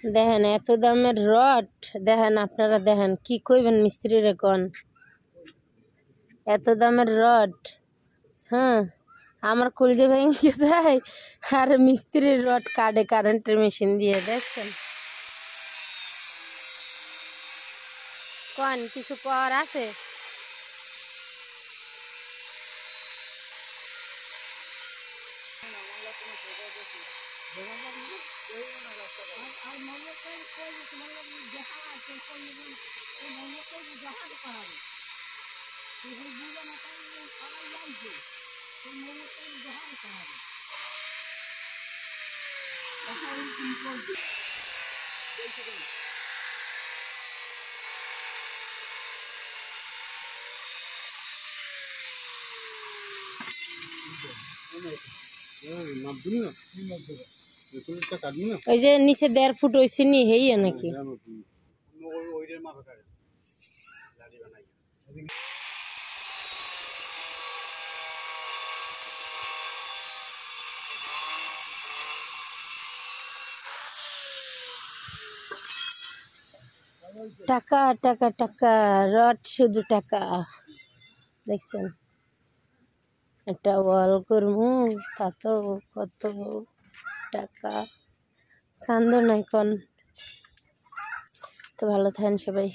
দেখেন এত দামের রড, দেখেন আপনারা দেখেন কি কইবেন মিস্ত্রিরে কোন, এত দামের রড। হ্যাঁ, আমার কলজে ভেঙে যায় আর মিস্ত্রির রড কাটে কারেন্টের মেশিন দিয়ে। দেখছেন কোন কিছু কর আছে? ওই যে নিচে 1.5 ফুট হয়েছে নি হেইয়া নাকি? টাকা টাকা টাকা, রড শুধু টাকা। দেখছেন একটা ওয়াল করবো তা তো কত টাকা। কান্দ নাই কোন। তো ভালো থাকেন সবাই।